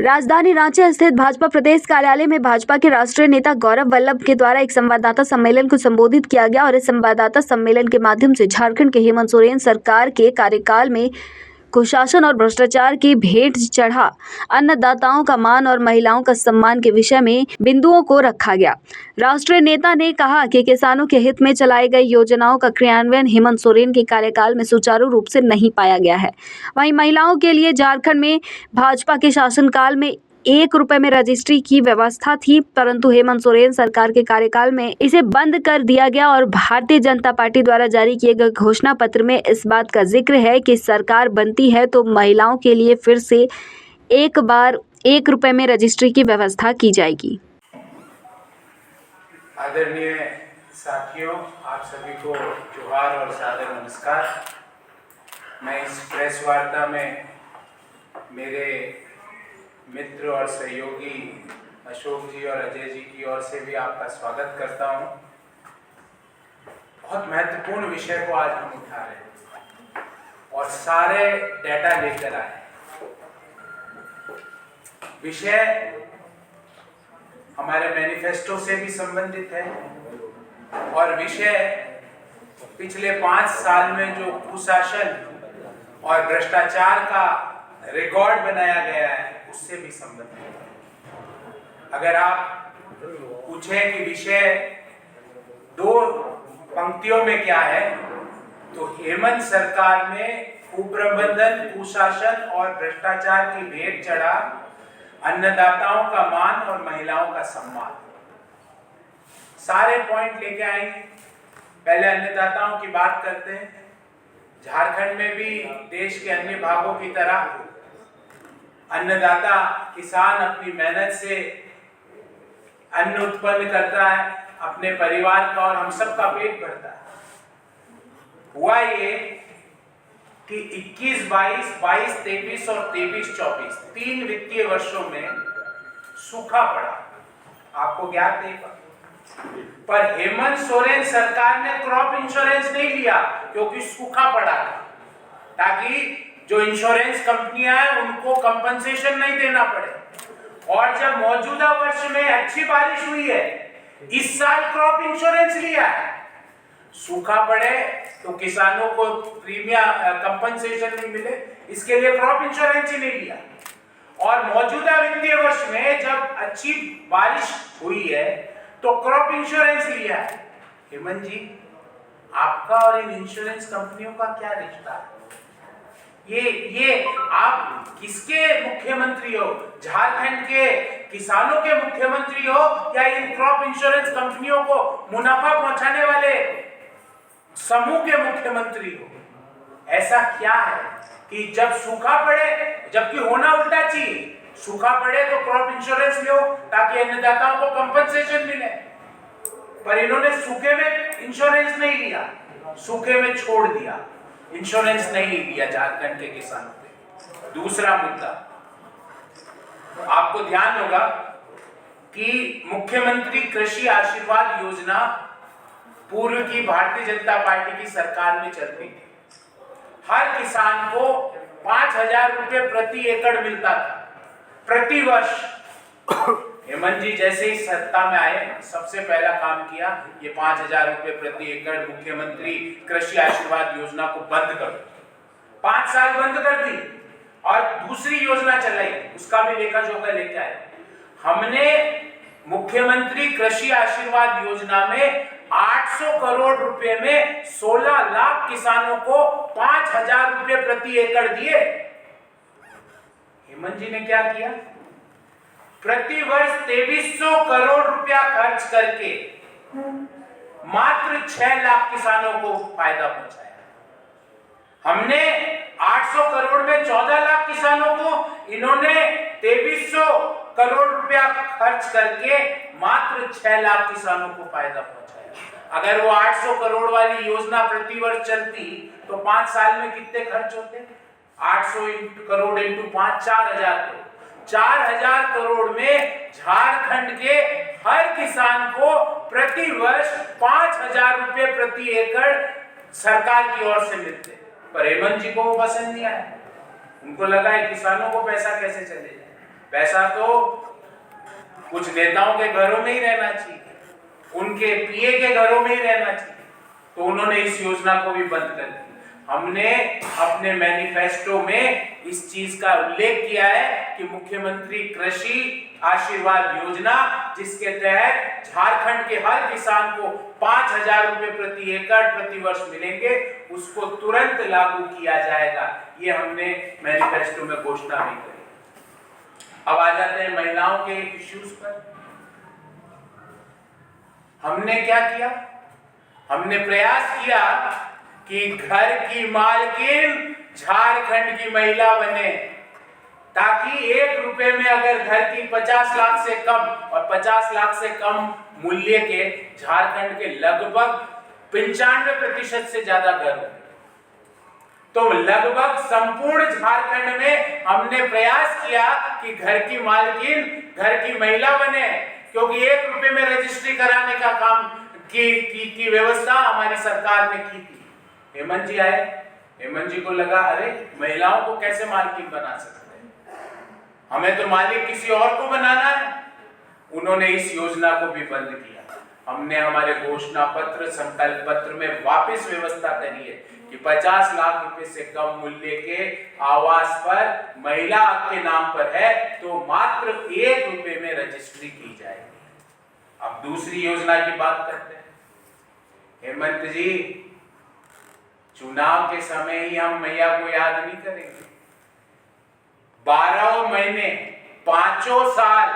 राजधानी रांची स्थित भाजपा प्रदेश कार्यालय में भाजपा के राष्ट्रीय नेता गौरव वल्लभ के द्वारा एक संवाददाता सम्मेलन को संबोधित किया गया और इस संवाददाता सम्मेलन के माध्यम से झारखंड के हेमंत सोरेन सरकार के कार्यकाल में कुशासन और भ्रष्टाचार की भेंट चढ़ा अन्नदाताओं का मान और महिलाओं का सम्मान के विषय में बिंदुओं को रखा गया। राष्ट्रीय नेता ने कहा कि किसानों के हित में चलाई गई योजनाओं का क्रियान्वयन हेमंत सोरेन के कार्यकाल में सुचारू रूप से नहीं पाया गया है। वहीं महिलाओं के लिए झारखंड में भाजपा के शासनकाल में 1 रुपए में रजिस्ट्री की व्यवस्था थी, परंतु हेमंत सोरेन सरकार के कार्यकाल में इसे बंद कर दिया गया और भारतीय जनता पार्टी द्वारा जारी किए गए घोषणा पत्र में इस बात का जिक्र है कि सरकार बनती है तो महिलाओं के लिए फिर से एक बार 1 रुपए में रजिस्ट्री की व्यवस्था की जाएगी। आदरणीय साथियों, आप सभी को जोहार और सादर नमस्कार। मैं इस प्रेस वार्ता में मेरे मित्र और सहयोगी अशोक जी और अजय जी की ओर से भी आपका स्वागत करता हूं। बहुत महत्वपूर्ण विषय को आज हम उठा रहे हैं और सारे डेटा लेकर आए। विषय हमारे मैनिफेस्टो से भी संबंधित है और विषय पिछले 5 साल में जो कुशासन और भ्रष्टाचार का रिकॉर्ड बनाया गया है उससे भी संबंधित है। अगर आप पूछें कि विषय 2 पंक्तियों में क्या है, तो हेमंत सरकार में कुप्रबंधन, कुशासन और भ्रष्टाचार की भेंट चढ़ा अन्नदाताओं का मान और महिलाओं का सम्मान। सारे पॉइंट लेके आएंगे। पहले अन्नदाताओं की बात करते हैं। झारखंड में भी देश के अन्य भागों की तरह अन्नदाता किसान अपनी मेहनत से अन्न उत्पन्न करता है, अपने परिवार का और हम सब का पेट भरता है। हुआ ये कि 21-22, 22-23 और 23-24 3 वित्तीय वर्षों में सूखा पड़ा, आपको ज्ञात है। पर हेमंत सोरेन सरकार ने क्रॉप इंश्योरेंस नहीं लिया क्योंकि सूखा पड़ा था, ताकि जो इंश्योरेंस कंपनियां हैं उनको कंपनसेशन नहीं देना पड़े। और जब मौजूदा वर्ष में अच्छी बारिश हुई है, इस साल क्रॉप इंश्योरेंस लिया है। सूखा पड़े तो किसानों को प्रीमियम कंपनसेशन नहीं मिले, इसके लिए क्रॉप इंश्योरेंस ही नहीं लिया। और मौजूदा वित्तीय वर्ष में जब अच्छी बारिश हुई है तो क्रॉप इंश्योरेंस लिया है। हेमंत जी, आपका और इन इंश्योरेंस कंपनियों का क्या रिश्ता है? ये आप किसके मुख्यमंत्री हो? झारखंड के किसानों के मुख्यमंत्री हो या इन क्रॉप इंश्योरेंस कंपनियों को मुनाफा पहुंचाने वाले समूह के मुख्यमंत्री हो? ऐसा क्या है कि जब सूखा पड़े, जबकि होना उल्टा चाहिए, सूखा पड़े तो क्रॉप इंश्योरेंस लो ताकि अन्नदाताओं को कंपनसेशन मिले, पर इन्होंने सूखे में इंश्योरेंस नहीं लिया, सूखे में छोड़ दिया, इंश्योरेंस नहीं दिया झारखंड के किसानों पे। दूसरा मुद्दा, आपको ध्यान होगा कि मुख्यमंत्री कृषि आशीर्वाद योजना पूर्व की भारतीय जनता पार्टी की सरकार में चलती थी। हर किसान को 5,000 रुपए प्रति एकड़ मिलता था प्रति वर्ष। हेमंत जी जैसे ही सत्ता में आए, सबसे पहला काम किया, ये 5,000 रुपए प्रति एकड़ मुख्यमंत्री कृषि आशीर्वाद योजना को बंद कर दो। 5 साल बंद कर दी और दूसरी योजना चलाई, उसका भी लेखा जोखा लेके आए। हमने मुख्यमंत्री कृषि आशीर्वाद योजना में 800 करोड़ रुपए में 16 लाख किसानों को 5,000 रुपए प्रति एकड़ दिए। हेमंत जी ने क्या किया? प्रति वर्ष 2300 करोड़ रुपया खर्च करके मात्र 6 लाख किसानों को फायदा पहुंचाया। हमने 800 करोड़ में 14 लाख किसानों को, इन्होंने 2300 करोड़ रुपया खर्च करके मात्र 6 लाख किसानों को फायदा पहुंचाया। अगर वो 800 करोड़ वाली योजना प्रति वर्ष चलती तो 5 साल में कितने खर्च होते? 800 करोड़ इंटू 5, 4,000 करोड़। 4,000 करोड़ में झारखंड के हर किसान को प्रति वर्ष 5,000 रुपए प्रति एकड़ सरकार की ओर से मिलते। पर हेमंत जी को वो पसंद नहीं आया। उनको लगा है किसानों को पैसा कैसे चले जाए। पैसा तो कुछ नेताओं के घरों में ही रहना चाहिए, उनके पीए के घरों में ही रहना चाहिए, तो उन्होंने इस योजना को भी बंद कर दिया। हमने अपने मैनिफेस्टो में इस चीज का उल्लेख किया है कि मुख्यमंत्री कृषि आशीर्वाद योजना, जिसके तहत झारखंड के हर किसान को 5,000 रुपए प्रति एकड़ प्रति वर्ष मिलेंगे, उसको तुरंत लागू किया जाएगा। ये हमने मैनिफेस्टो में घोषणा भी करी। अब आ जाते हैं महिलाओं के इश्यूज पर। हमने क्या किया? हमने प्रयास किया कि घर की मालकिन झारखंड की महिला बने, ताकि 1 रुपए में अगर घर की 50 लाख से कम और 50 लाख से कम मूल्य के झारखंड के लगभग 95% से ज्यादा घर होंगे, तो लगभग संपूर्ण झारखंड में हमने प्रयास किया कि घर की मालकिन घर की महिला बने, क्योंकि 1 रुपए में रजिस्ट्री कराने का काम की व्यवस्था हमारी सरकार ने की थी। हेमंत जी आए, हेमंत जी को लगा अरे महिलाओं को कैसे मालकिन बना सकते हैं, हमें तो मालिक किसी और को बनाना है। उन्होंने इस योजना को भी बंद किया। हमने हमारे घोषणा पत्र संकल्प पत्र में वापस व्यवस्था करी है कि 50 लाख रुपए से कम मूल्य के आवास पर महिला आपके नाम पर है तो मात्र 1 रुपए में रजिस्ट्री की जाएगी। अब दूसरी योजना की बात करते हैं। हेमंत जी, चुनाव के समय ही हम मैया को याद नहीं करेंगे। 12 महीने 5 साल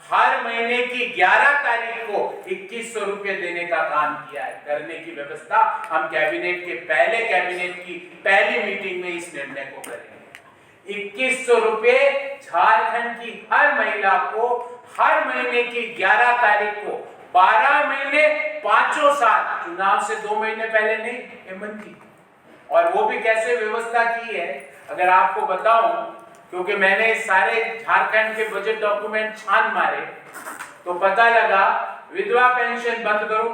हर महीने की 11 तारीख को 2100 रुपए देने का काम किया है, करने की व्यवस्था हम कैबिनेट के कैबिनेट की पहली मीटिंग में इस निर्णय को करेंगे। 2100 रुपए झारखंड की हर महिला को हर महीने की 11 तारीख को 12 महीने 5 साल, चुनाव से 2 महीने पहले नहीं हेमंत जी। और वो भी कैसे व्यवस्था की है अगर आपको बताऊं, क्योंकि मैंने सारे झारखंड के बजट डॉक्यूमेंट छान मारे तो पता लगा विधवा पेंशन बंद करो,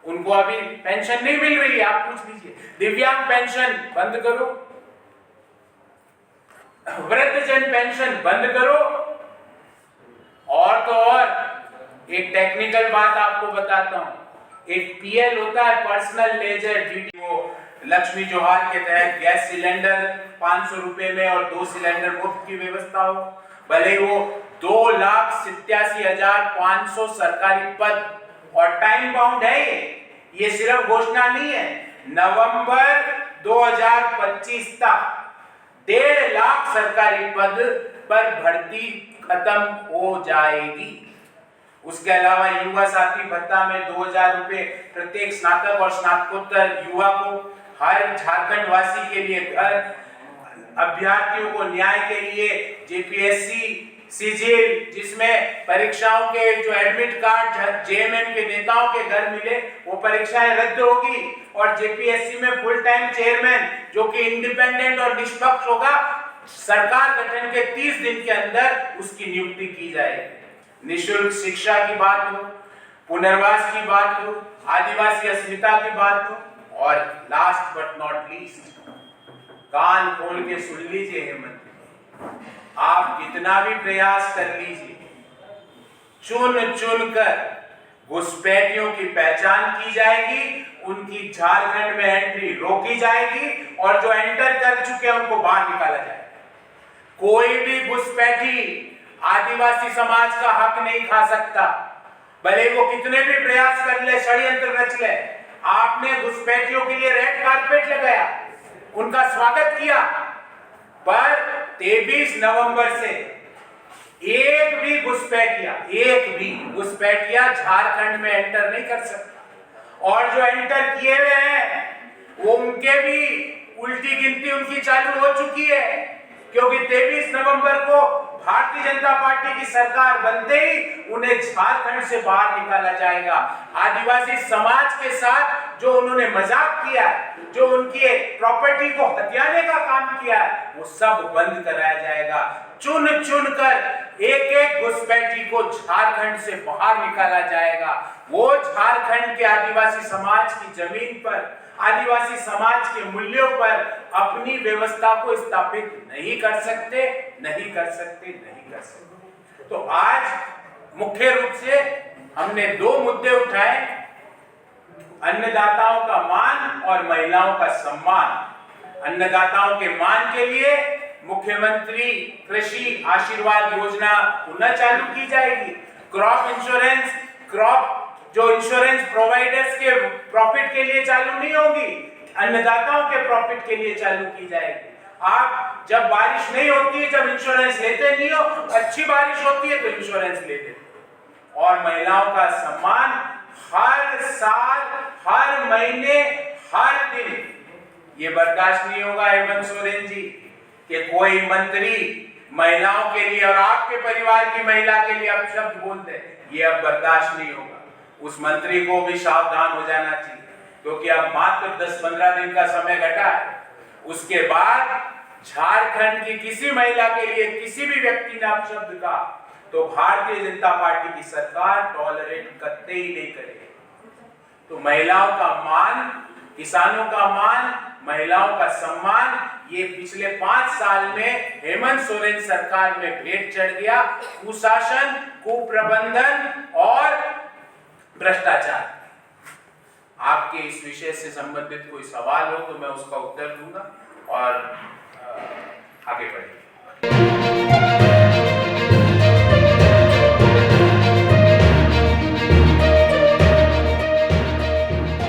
उनको अभी पेंशन नहीं मिल रही है, आप पूछ लीजिए। दिव्यांग पेंशन बंद करो, वृद्धजन पेंशन बंद करो, और तो और एक टेक्निकल बात आपको बताता हूं, एक पीएल होता है पर्सनल लेजर ड्यूटी, वो लक्ष्मी जोहार के तहत गैस सिलेंडर 500 रुपए में और 2 सिलेंडर मुफ्त की व्यवस्था हो, भले वो 2,87,500 सरकारी पद और टाइम बाउंड है। ये सिर्फ घोषणा नहीं है, नवंबर 2025 तक 1.5 लाख सरकारी पद पर भर्ती खत्म हो जाएगी। उसके अलावा युवा साथी भत्ता में 2,000 रुपए प्रत्येक स्नातक और स्नातकोत्तर युवा को, हर झारखंड वासी के लिए घर, अभ्यर्थियों को न्याय के लिए जेपीएससी सीजीएल, जिसमें परीक्षाओं के जो एडमिट कार्ड जेएमएम के नेताओं के घर मिले, वो परीक्षाएं रद्द होगी और जेपीएससी में फुल टाइम चेयरमैन जो कि इंडिपेंडेंट और निष्पक्ष होगा, सरकार गठन के 30 दिन के अंदर उसकी नियुक्ति की जाएगी। निःशुल्क शिक्षा की बात हो, पुनर्वास की बात हो, आदिवासी अस्मिता की बात हो, और लास्ट बट नॉट लीस्ट, कान खोल के सुन लीजिए हेमंत, आप कितना भी प्रयास कर लीजिए, चुन चुन कर घुसपैठियों की पहचान की जाएगी, उनकी झारखंड में एंट्री रोकी जाएगी और जो एंटर कर चुके हैं उनको बाहर निकाला जाएगा। कोई भी घुसपैठी आदिवासी समाज का हक नहीं खा सकता, भले वो कितने भी प्रयास कर ले, षड्यंत्र रच ले। आपने घुसपैठियों के लिए रेड कारपेट लगाया, उनका स्वागत किया, पर 23 नवंबर से एक भी घुसपैठिया झारखंड में एंटर नहीं कर सकता, और जो एंटर किए हुए हैं वो उनके भी उल्टी गिनती उनकी चालू हो चुकी है, क्योंकि 23 नवंबर को भारतीय जनता पार्टी की सरकार बनते ही उन्हें झारखंड से बाहर निकाला जाएगा। आदिवासी समाज के साथ जो उन्होंने मजाक किया, जो उनकी प्रॉपर्टी को हथियाने का काम किया, वो सब बंद कराया जाएगा। चुन चुन कर एक एक घुसपैठी को झारखंड से बाहर निकाला जाएगा। वो झारखंड के आदिवासी समाज की जमीन पर, आदिवासी समाज के मूल्यों पर अपनी व्यवस्था को स्थापित नहीं कर सकते, नहीं कर सकते, नहीं कर सकते। तो आज मुख्य रूप से हमने दो मुद्दे उठाए, अन्नदाताओं का मान और महिलाओं का सम्मान। अन्नदाताओं के मान के लिए मुख्यमंत्री कृषि आशीर्वाद योजना पुनः चालू की जाएगी। क्रॉप इंश्योरेंस, क्रॉप जो इंश्योरेंस प्रोवाइडर्स के प्रॉफिट के लिए चालू नहीं होगी, अन्नदाताओं के प्रॉफिट के लिए चालू की जाएगी। आप जब बारिश नहीं होती है, जब इंश्योरेंस लेते नहीं हो, अच्छी बारिश होती है तो इंश्योरेंस ले लेते। और महिलाओं का सम्मान हर साल, हर महीने, हर दिन। ये बर्दाश्त नहीं होगा हेमंत सोरेन जी कि कोई मंत्री महिलाओं के लिए और आपके परिवार की महिला के लिए अपशब्द बोल दे। ये अब बर्दाश्त नहीं होगा। उस मंत्री को भी सावधान हो जाना चाहिए, क्योंकि अब मात्र 10-15 दिन का समय घटा है। उसके बाद झारखंड की किसी महिला के लिए किसी भी व्यक्ति ने अपशब्द कहा तो भारतीय जनता पार्टी की सरकार टॉलरेट करते ही नहीं करेगी। तो महिलाओं का मान, किसानों का मान, महिलाओं का सम्मान, ये पिछले 5 साल में हेमंत सोरेन सरकार में भेंट चढ़ गया। कुशासन, कुप्रबंधन और भ्रष्टाचार। आपके इस विषय से संबंधित कोई सवाल हो तो मैं उसका उत्तर दूंगा और आगे बढ़ेंगे।